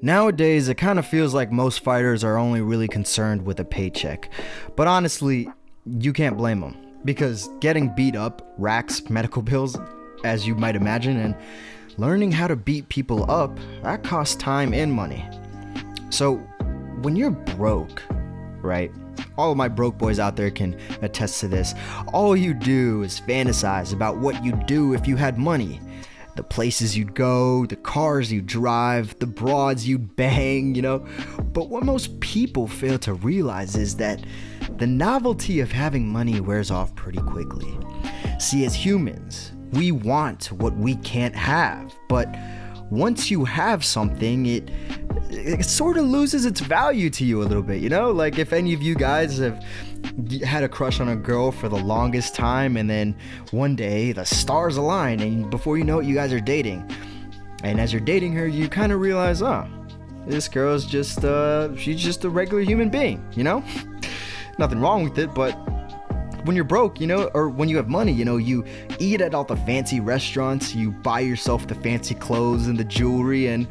Nowadays, it kind of feels like most fighters are only really concerned with a paycheck. But honestly, you can't blame them, because getting beat up racks medical bills, as you might imagine, and learning how to beat people up, that costs time and money. So when you're broke, right? All of my broke boys out there can attest to this. All you do is fantasize about what you'd do if you had money. The places you'd go, the cars you'd drive, the broads you'd bang, But what most people fail to realize is that the novelty of having money wears off pretty quickly. See, as humans, we want what we can't have, but once you have something, it sort of loses its value to you a little bit, Like if any of you guys have had a crush on a girl for the longest time, and then one day the stars align, and before you know it, you guys are dating. And as you're dating her, you kind of realize, this girl's just, she's just a regular human being, Nothing wrong with it, but when you're broke, or when you have money, you eat at all the fancy restaurants, you buy yourself the fancy clothes and the jewelry, and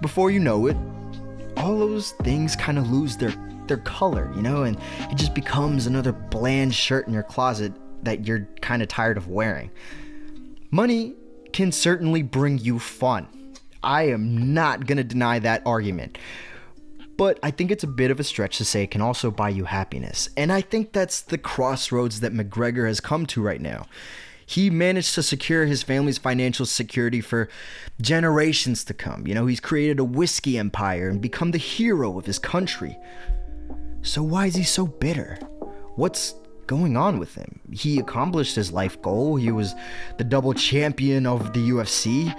before you know it, all those things kind of lose their color, and it just becomes another bland shirt in your closet that you're kind of tired of wearing. Money can certainly bring you fun. I am not going to deny that argument. But I think it's a bit of a stretch to say it can also buy you happiness. And I think that's the crossroads that McGregor has come to right now. He managed to secure his family's financial security for generations to come. He's created a whiskey empire and become the hero of his country. So why is he so bitter? What's going on with him? He accomplished his life goal. He was the double champion of the UFC.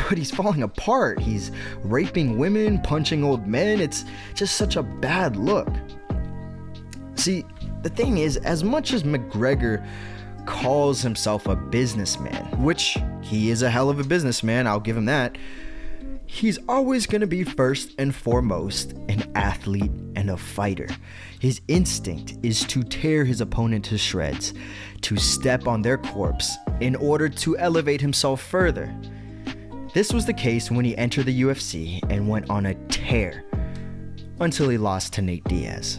But he's falling apart. He's raping women, punching old men. It's just such a bad look. See, the thing is, as much as McGregor calls himself a businessman, which he is a hell of a businessman, I'll give him that, he's always going to be first and foremost an athlete and a fighter. His instinct is to tear his opponent to shreds, to step on their corpse in order to elevate himself further. This was the case when he entered the UFC and went on a tear until he lost to Nate Diaz.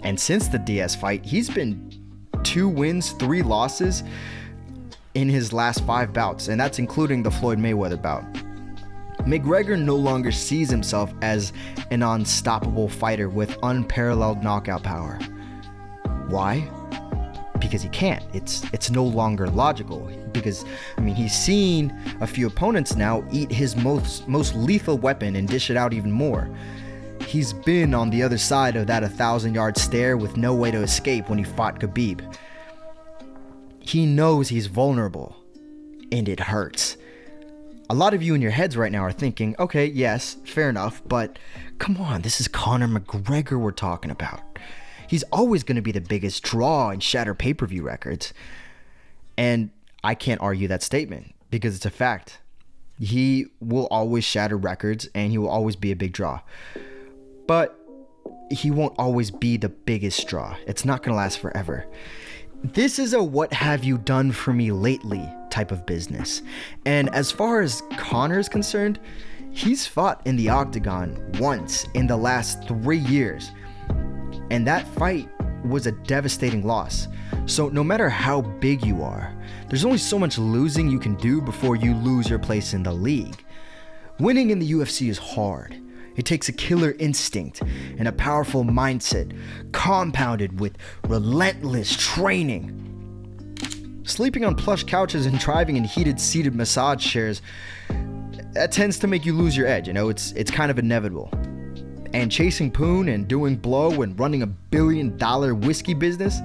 And since the Diaz fight, he's been 2 wins, 3 losses in his last 5 bouts, and that's including the Floyd Mayweather bout. McGregor no longer sees himself as an unstoppable fighter with unparalleled knockout power. Why? Because he can't. It's no longer logical. Because, he's seen a few opponents now eat his most lethal weapon and dish it out even more. He's been on the other side of that 1,000-yard stare with no way to escape when he fought Khabib. He knows he's vulnerable, and it hurts. A lot of you in your heads right now are thinking, okay, yes, fair enough, but come on, this is Conor McGregor we're talking about. He's always going to be the biggest draw and shatter pay-per-view records. And I can't argue that statement because it's a fact. He will always shatter records and he will always be a big draw. But he won't always be the biggest draw. It's not going to last forever. This is a what have you done for me lately type of business. And as far as Conor is concerned, he's fought in the octagon once in the last 3 years. And that fight was a devastating loss. So no matter how big you are, there's only so much losing you can do before you lose your place in the league. Winning in the UFC is hard. It takes a killer instinct and a powerful mindset compounded with relentless training. Sleeping on plush couches and driving in heated seated massage chairs, that tends to make you lose your edge, it's kind of inevitable. And chasing poon and doing blow and running a $1 billion whiskey business,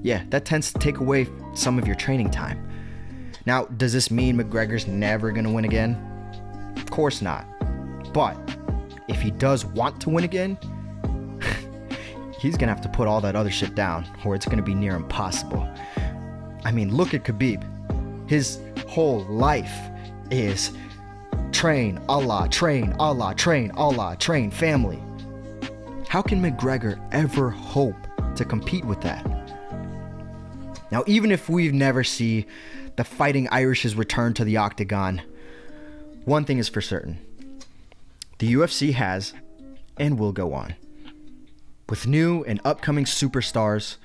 yeah, that tends to take away some of your training time. Now, does this mean McGregor's never going to win again? Of course not. But if he does want to win again, he's going to have to put all that other shit down, or it's going to be near impossible. Look at Khabib. His whole life is train, Allah, train, Allah, train, Allah, train, family. How can McGregor ever hope to compete with that? Now, even if we never see the Fighting Irish's return to the octagon, one thing is for certain. the UFC has and will go on, with new and upcoming superstars,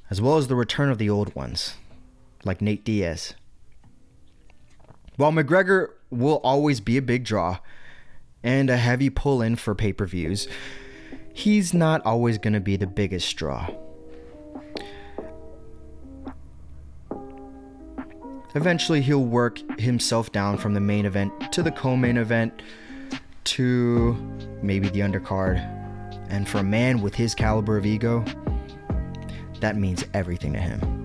as well as the return of the old ones, like Nate Diaz. While McGregor will always be a big draw and a heavy pull-in for pay-per-views, he's not always going to be the biggest draw. Eventually, he'll work himself down from the main event to the co-main event to maybe the undercard. And for a man with his caliber of ego, that means everything to him.